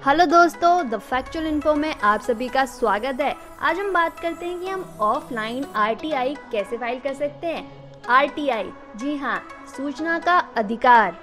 Hello दोस्तों, the factual info में आप सभी का स्वागत है। आज हम बात करते हैं कि हम ऑफलाइन आरटीआई कैसे फाइल कर सकते हैं। आरटीआई, जी हाँ, सूचना का अधिकार।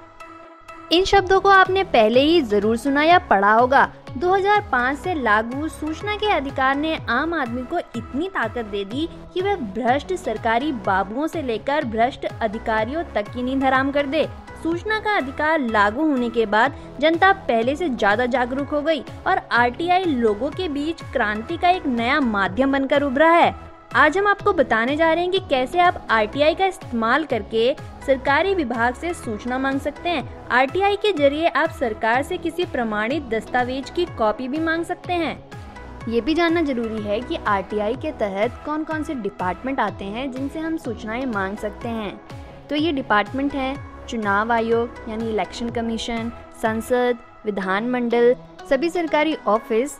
इन शब्दों को आपने पहले ही जरूर सुना या पढ़ा होगा। 2005 से लागू सूचना के अधिकार ने आम आदमी को इतनी ताकत दे दी कि वह भ्रष्ट सरकारी बाबुओं से लेकर भ्रष्ट अधिकारियों तक की नींद हराम कर दे। सूचना का अधिकार लागू होने के बाद जनता पहले से ज्यादा जागरूक हो गई और आरटीआई लोगों के बीच क्रांति का एक नया माध्यम बनकर उभरा है। आज हम आपको बताने जा रहे हैं कि कैसे आप आरटीआई का इस्तेमाल करके सरकारी विभाग से सूचना मांग सकते हैं। आरटीआई के जरिए आप सरकार से किसी प्रमाणित दस्तावेज की कॉपी भी मांग सकते हैं। ये भी जानना जरूरी है कि आरटीआई के तहत कौन कौन से डिपार्टमेंट आते हैं जिनसे हम सूचनाएं मांग सकते हैं। तो ये डिपार्टमेंट हैं चुनाव आयोग यानी इलेक्शन कमीशन, संसद, विधानमंडल, सभी सरकारी ऑफिस,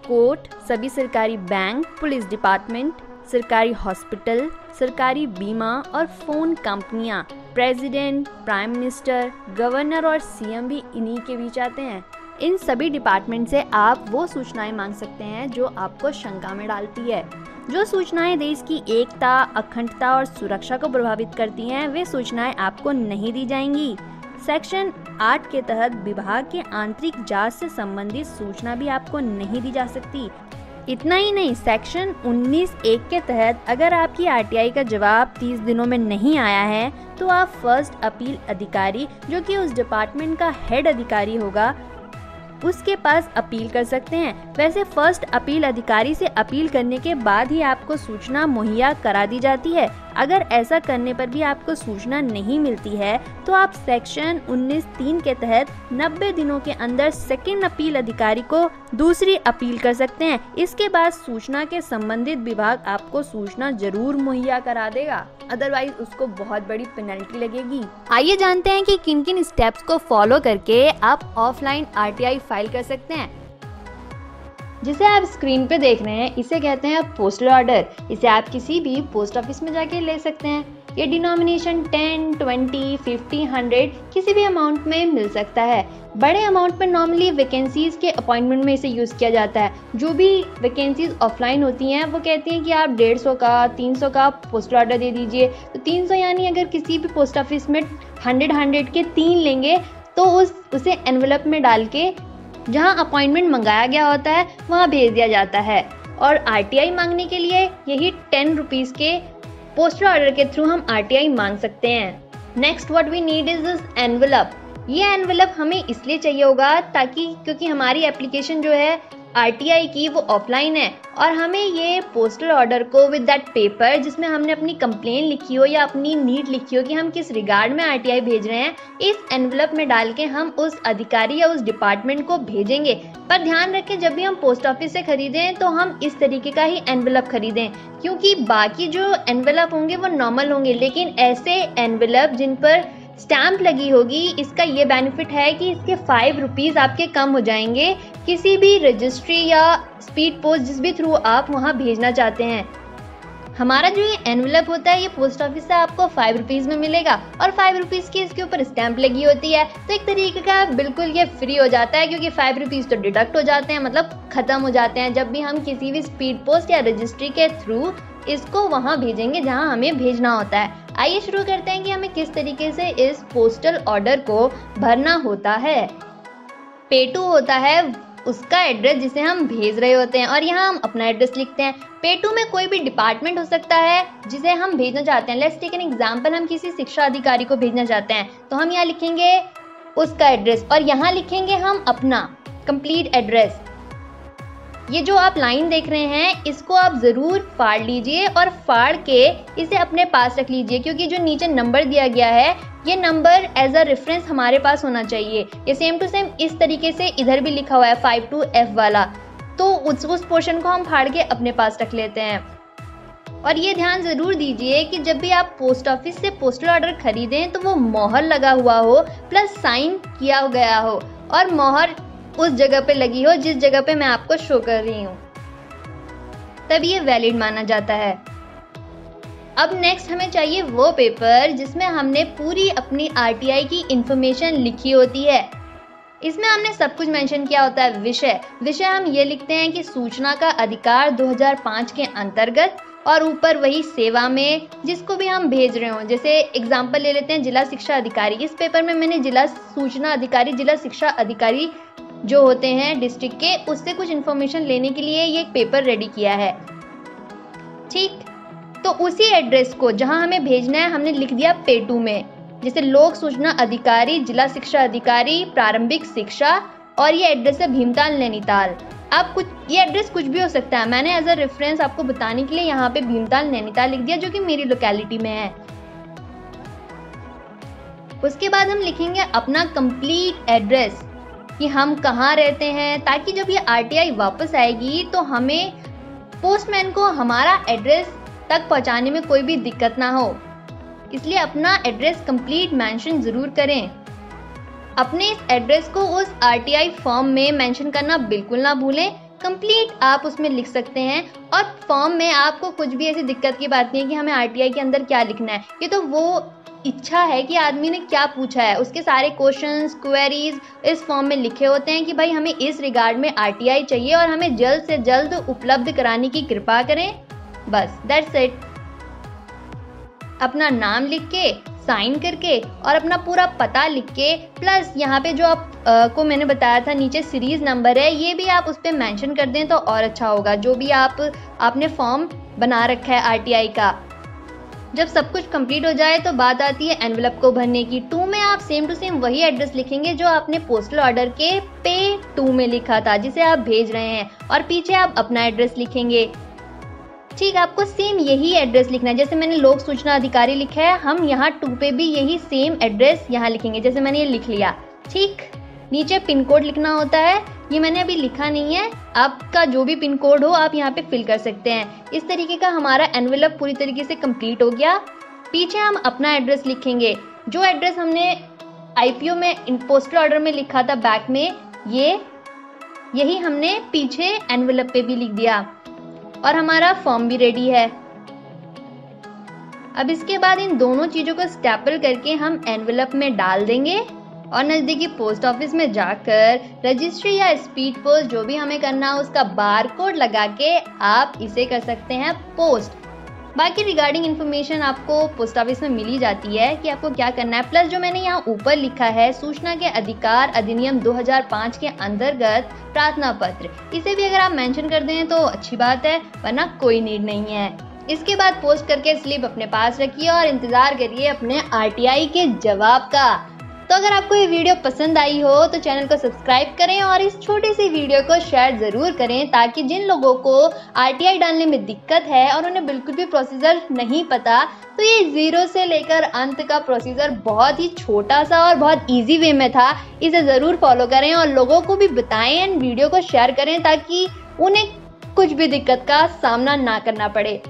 कोर्ट, सभी सरकारी बैंक, पुलिस डिपार्टमेंट, सरकारी हॉस्पिटल, सरकारी बीमा और फोन कंपनियां, प्रेसिडेंट, प्राइम मिनिस्टर, गवर्नर और सीएम भी इन्हीं के बीच आते हैं। इन सभी डिपार्टमेंट से आप वो सूचनाएं मांग सकते हैं जो आपको शंका में डालती है। जो सूचनाएं देश की एकता, अखंडता और सुरक्षा को प्रभावित करती हैं, वे सूचनाएं आपको नहीं दी जाएंगी। सेक्शन 8 के तहत विभाग के आंतरिक जांच से संबंधित सूचना भी आपको नहीं दी जा सकती। इतना ही नहीं, सेक्शन 19(1) के तहत अगर आपकी आरटीआई का जवाब 30 दिनों में नहीं आया है तो आप फर्स्ट अपील अधिकारी, जो कि उस डिपार्टमेंट का हेड अधिकारी होगा, उसके पास अपील कर सकते हैं। वैसे फर्स्ट अपील अधिकारी से अपील करने के बाद ही आपको सूचना मुहैया करा दी जाती है। अगर ऐसा करने पर भी आपको सूचना नहीं मिलती है तो आप सेक्शन 19(3) के तहत 90 दिनों के अंदर सेकंड अपील अधिकारी को दूसरी अपील कर सकते हैं। इसके बाद सूचना के संबंधित विभाग आपको सूचना जरूर मुहैया करा देगा, अदरवाइज उसको बहुत बड़ी पेनल्टी लगेगी। आइए जानते हैं कि किन किन स्टेप्स को फॉलो करके आप ऑफलाइन आरटीआई फाइल कर सकते हैं। जिसे आप स्क्रीन पे देख रहे हैं, इसे कहते हैं पोस्टल ऑर्डर। इसे आप किसी भी पोस्ट ऑफिस में जाके ले सकते हैं। ये डिनोमिनेशन 10, 20, 50, 100 किसी भी अमाउंट में मिल सकता है। बड़े अमाउंट में नॉर्मली वैकेंसीज के अपॉइंटमेंट में इसे यूज़ किया जाता है। जो भी वैकेंसीज ऑफलाइन होती हैं वो कहती हैं कि आप 150 का, 300 का पोस्टल ऑर्डर दे दीजिए। तो 300 यानी अगर किसी भी पोस्ट ऑफिस में 100 के 3 लेंगे तो उसे एनवेलप में डाल के जहां अपॉइंटमेंट मंगाया गया होता है वहां भेज दिया जाता है। और आरटीआई मांगने के लिए यही 10 रुपीज़ के पोस्टल ऑर्डर के थ्रू हम आरटीआई मांग सकते हैं। Next what we need is this envelope. ये एनवेलप हमें इसलिए चाहिए होगा क्योंकि हमारी एप्लीकेशन जो है आरटीआई की वो ऑफलाइन है और हमें ये पोस्टल ऑर्डर को विद दैट पेपर जिसमें हमने अपनी कंप्लेन लिखी हो या अपनी नीड लिखी हो कि हम किस रिगार्ड में आरटीआई भेज रहे हैं, इस एनवेलप में डाल के हम उस अधिकारी या उस डिपार्टमेंट को भेजेंगे। पर ध्यान रखें, जब भी हम पोस्ट ऑफिस से खरीदें तो हम इस तरीके का ही एनवेलप खरीदें, क्योंकि बाकी जो एनवेलप होंगे वो नॉर्मल होंगे, लेकिन ऐसे एनवेलप जिन पर स्टैंप लगी होगी, इसका ये बेनिफिट है कि इसके 5 रुपीज़ आपके कम हो जाएंगे किसी भी रजिस्ट्री या स्पीड पोस्ट जिस भी थ्रू आप वहाँ भेजना चाहते हैं। हमारा जो ये एनवेलप होता है ये पोस्ट ऑफिस से आपको 5 रुपीज़ में मिलेगा और 5 रुपीज़ की इसके ऊपर स्टैंप लगी होती है। तो एक तरीके का बिल्कुल ये फ्री हो जाता है, क्योंकि 5 रुपीज़ तो डिडक्ट हो जाते हैं, मतलब ख़त्म हो जाते हैं जब भी हम किसी भी स्पीड पोस्ट या रजिस्ट्री के थ्रू इसको वहाँ भेजेंगे जहाँ हमें भेजना होता है। आइए शुरू करते हैं कि हमें किस तरीके से इस पोस्टल ऑर्डर को भरना होता है। P2 होता है उसका एड्रेस जिसे हम भेज रहे होते हैं और यहाँ हम अपना एड्रेस लिखते हैं। P2 में कोई भी डिपार्टमेंट हो सकता है जिसे हम भेजना चाहते हैं। लेट्स टेक एन एग्जांपल, हम किसी शिक्षा अधिकारी को भेजना चाहते हैं तो हम यहाँ लिखेंगे उसका एड्रेस और यहाँ लिखेंगे हम अपना कंप्लीट एड्रेस। ये जो आप लाइन देख रहे हैं इसको आप ज़रूर फाड़ लीजिए और फाड़ के इसे अपने पास रख लीजिए, क्योंकि जो नीचे नंबर दिया गया है ये नंबर एज अ रेफरेंस हमारे पास होना चाहिए। ये सेम टू सेम इस तरीके से इधर भी लिखा हुआ है 52F वाला, तो उस पोर्शन को हम फाड़ के अपने पास रख लेते हैं। और ये ध्यान ज़रूर दीजिए कि जब भी आप पोस्ट ऑफिस से पोस्टल ऑर्डर खरीदें तो वो मोहर लगा हुआ हो प्लस साइन किया गया हो और मोहर उस जगह पे लगी हो जिस जगह पे मैं आपको शो कर रही हूँ, तब ये वैलिड माना जाता है। अब नेक्स्ट हमें चाहिए वो पेपर जिसमें हमने पूरी अपनी आरटीआई की इंफॉर्मेशन लिखी होती है। इसमें हमने सब कुछ मेंशन किया होता है। विषय हम ये लिखते हैं कि सूचना का अधिकार 2005 के अंतर्गत, और ऊपर वही सेवा में जिसको भी हम भेज रहे हो। जैसे एग्जांपल ले लेते हैं जिला शिक्षा अधिकारी। इस पेपर में मैंने जिला सूचना अधिकारी, जिला शिक्षा अधिकारी जो होते हैं डिस्ट्रिक्ट के, उससे कुछ इन्फॉर्मेशन लेने के लिए ये एक पेपर रेडी किया है। ठीक, तो उसी एड्रेस को जहां हमें भेजना है हमने लिख दिया पेटू में। जैसे लोक सूचना अधिकारी, जिला शिक्षा अधिकारी, प्रारंभिक शिक्षा, और ये एड्रेस है भीमताल नैनीताल। आप ये एड्रेस कुछ भी हो सकता है। मैंने एज अ रेफरेंस आपको बताने के लिए यहाँ पे भीमताल नैनीताल लिख दिया, जो कि मेरी लोकेलिटी में है। उसके बाद हम लिखेंगे अपना कंप्लीट एड्रेस कि हम कहाँ रहते हैं, ताकि जब ये आरटीआई वापस आएगी तो हमें पोस्टमैन को हमारा एड्रेस तक पहुँचाने में कोई भी दिक्कत ना हो। इसलिए अपना एड्रेस कंप्लीट मेंशन जरूर करें। अपने इस एड्रेस को उस आरटीआई फॉर्म में मेंशन करना बिल्कुल ना भूलें। कंप्लीट आप उसमें लिख सकते हैं, और फॉर्म में आपको कुछ भी ऐसी दिक्कत की बात नहीं है कि हमें आरटीआई के अंदर क्या लिखना है। ये तो वो इच्छा है कि आदमी ने क्या पूछा है, उसके सारे क्वेश्चंस, क्वेरीज इस फॉर्म में लिखे होते हैं कि भाई हमें इस रिगार्ड में आरटीआई चाहिए और हमें जल्द से जल्द उपलब्ध कराने की कृपा करें। बस दैट्स इट। अपना नाम लिख के, साइन करके, और अपना पूरा पता लिख के, प्लस यहाँ पे जो आपको मैंने बताया था नीचे सीरीज नंबर है, ये भी आप उस पर मेंशन कर दें तो और अच्छा होगा। जो भी आपने फॉर्म बना रखा है आरटीआई का। जब सब कुछ कंप्लीट हो जाए तो बात आती है एनवेलप को भरने की। 2 में आप सेम टू सेम वही एड्रेस लिखेंगे जो आपने पोस्टल ऑर्डर के पे 2 में लिखा था, जिसे आप भेज रहे हैं, और पीछे आप अपना एड्रेस लिखेंगे। ठीक, आपको सेम यही एड्रेस लिखना है। जैसे मैंने लोक सूचना अधिकारी लिखा है, हम यहाँ 2 पे भी यही सेम एड्रेस यहाँ लिखेंगे, जैसे मैंने ये लिख लिया। ठीक, नीचे पिन कोड लिखना होता है, ये मैंने अभी लिखा नहीं है। आपका जो भी पिन कोड हो आप यहाँ पे फिल कर सकते हैं। इस तरीके का हमारा एनवेलप पूरी तरीके से कंप्लीट हो गया। पीछे हम अपना एड्रेस लिखेंगे, जो एड्रेस हमने आईपीओ में पोस्टल ऑर्डर में लिखा था बैक में, यही हमने पीछे एनवेलप पे भी लिख दिया, और हमारा फॉर्म भी रेडी है। अब इसके बाद इन दोनों चीजों को स्टेपल करके हम एनवेलप में डाल देंगे, और नजदीकी पोस्ट ऑफिस में जाकर रजिस्ट्री या स्पीड पोस्ट जो भी हमें करना हो उसका बारकोड लगा के आप इसे कर सकते हैं पोस्ट। बाकी रिगार्डिंग इन्फॉर्मेशन आपको पोस्ट ऑफिस में मिल ही जाती है कि आपको क्या करना है। प्लस जो मैंने यहाँ ऊपर लिखा है सूचना के अधिकार अधिनियम 2005 के अंतर्गत प्रार्थना पत्र, इसे भी अगर आप मेंशन कर दें तो अच्छी बात है, वरना कोई नीड नहीं है। इसके बाद पोस्ट करके स्लिप अपने पास रखिए और इंतजार करिए अपने आरटीआई के जवाब का। तो अगर आपको ये वीडियो पसंद आई हो तो चैनल को सब्सक्राइब करें और इस छोटी सी वीडियो को शेयर ज़रूर करें, ताकि जिन लोगों को आरटीआई डालने में दिक्कत है और उन्हें बिल्कुल भी प्रोसीजर नहीं पता, तो ये 0 से लेकर अंत का प्रोसीजर बहुत ही छोटा सा और बहुत इजी वे में था। इसे ज़रूर फॉलो करें और लोगों को भी बताएं एंड वीडियो को शेयर करें, ताकि उन्हें कुछ भी दिक्कत का सामना ना करना पड़े।